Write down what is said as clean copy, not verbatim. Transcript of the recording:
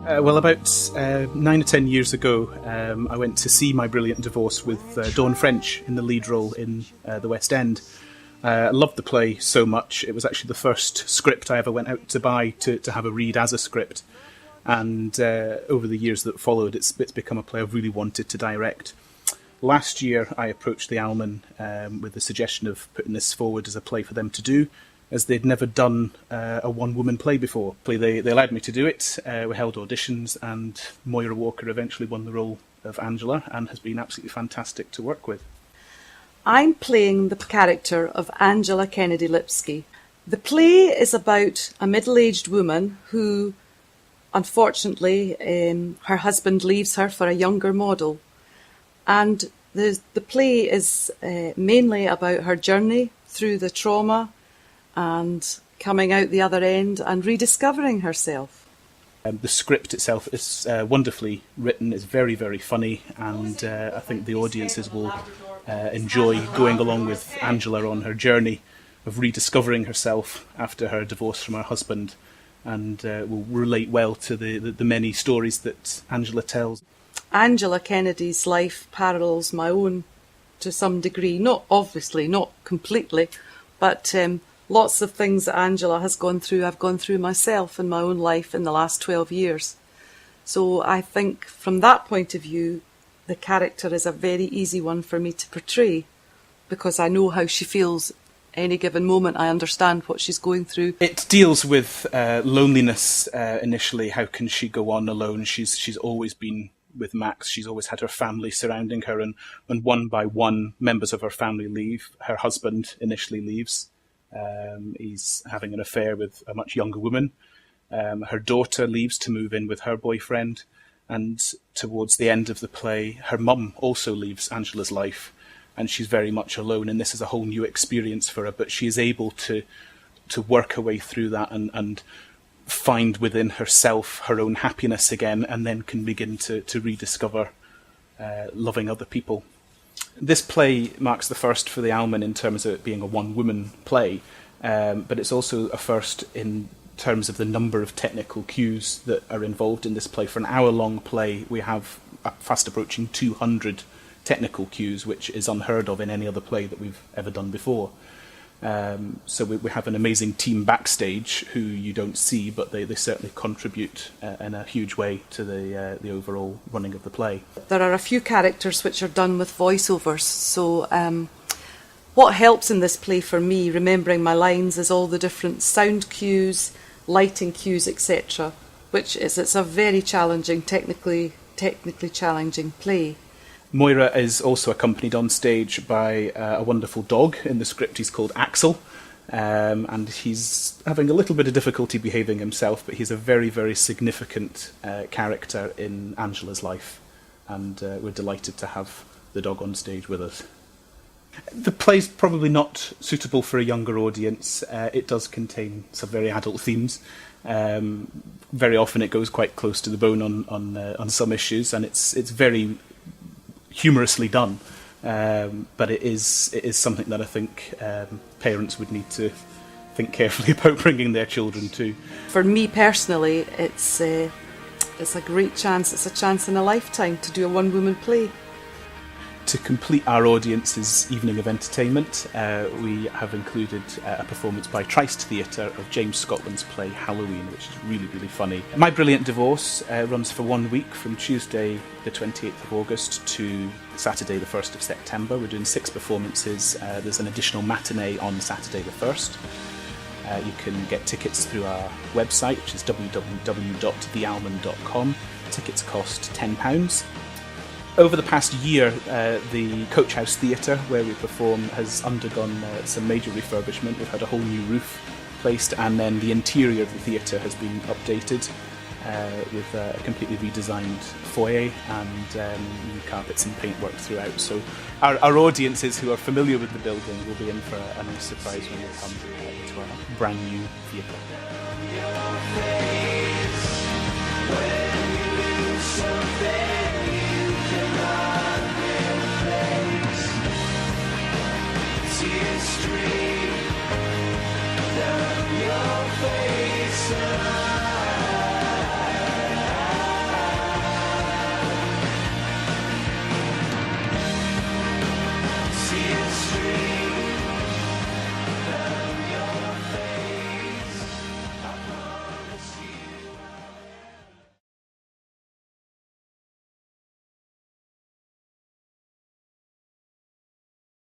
Well, about 9 or 10 years ago, I went to see My Brilliant Divorce with Dawn French in the lead role in the West End. I loved the play so much. It was actually the first script I ever went out to buy to have a read as a script. And over the years that followed, it's become a play I've really wanted to direct. Last year, I approached the Alman with the suggestion of putting this forward as a play for them to do, as they'd never done a one-woman play before. They allowed me to do it. We held auditions, and Moira Walker eventually won the role of Angela and has been absolutely fantastic to work with. I'm playing the character of Angela Kennedy Lipsky. The play is about a middle-aged woman who, unfortunately, her husband leaves her for a younger model. And the play is mainly about her journey through the trauma and coming out the other end and rediscovering herself. The script itself is wonderfully written, it's very, very funny, and I think the audiences will enjoy going along with Angela on her journey of rediscovering herself after her divorce from her husband, and will relate well to the many stories that Angela tells. Angela Kennedy's life parallels my own to some degree, not completely, but lots of things that Angela has gone through, I've gone through myself in my own life in the last 12 years. So I think from that point of view, the character is a very easy one for me to portray, because I know how she feels any given moment. I understand what she's going through. It deals with loneliness initially. How can she go on alone? She's always been with Max. She's always had her family surrounding her, and one by one members of her family leave. Her husband initially leaves. He's having an affair with a much younger woman. Her daughter leaves to move in with her boyfriend, and towards the end of the play, her mum also leaves Angela's life, and she's very much alone, and this is a whole new experience for her, but she is able to work her way through that and find within herself her own happiness again, and then can begin to rediscover loving other people. This play marks the first for the Alman in terms of it being a one-woman play, but it's also a first in terms of the number of technical cues that are involved in this play. For an hour-long play, we have fast approaching 200 technical cues, which is unheard of in any other play that we've ever done before. So we have an amazing team backstage who you don't see, but they certainly contribute in a huge way to the overall running of the play. There are a few characters which are done with voiceovers, so what helps in this play for me, remembering my lines, is all the different sound cues, lighting cues, etc., it's a very challenging, technically challenging play. Moira is also accompanied on stage by a wonderful dog. In the script he's called Axel, and he's having a little bit of difficulty behaving himself, but he's a very, very significant character in Angela's life, and we're delighted to have the dog on stage with us. The play's probably not suitable for a younger audience. It does contain some very adult themes. Very often it goes quite close to the bone on some issues, and it's very humorously done, but it is something that I think parents would need to think carefully about bringing their children to. For me personally, it's a great chance. It's a chance in a lifetime to do a one-woman play. To complete our audience's evening of entertainment, we have included a performance by Trist Theatre of James Scotland's play Halloween, which is really, really funny. My Brilliant Divorce runs for 1 week from Tuesday the 28th of August to Saturday the 1st of September. We're doing 6 performances. There's an additional matinee on Saturday the 1st. You can get tickets through our website, which is www.thealman.com. Tickets cost £10. Over the past year, the Coach House Theatre, where we perform, has undergone some major refurbishment. We've had a whole new roof placed, and then the interior of the theatre has been updated with a completely redesigned foyer and new carpets and paintwork throughout. So our audiences who are familiar with the building will be in for a nice surprise when they come to our brand new theatre. Stream down your face.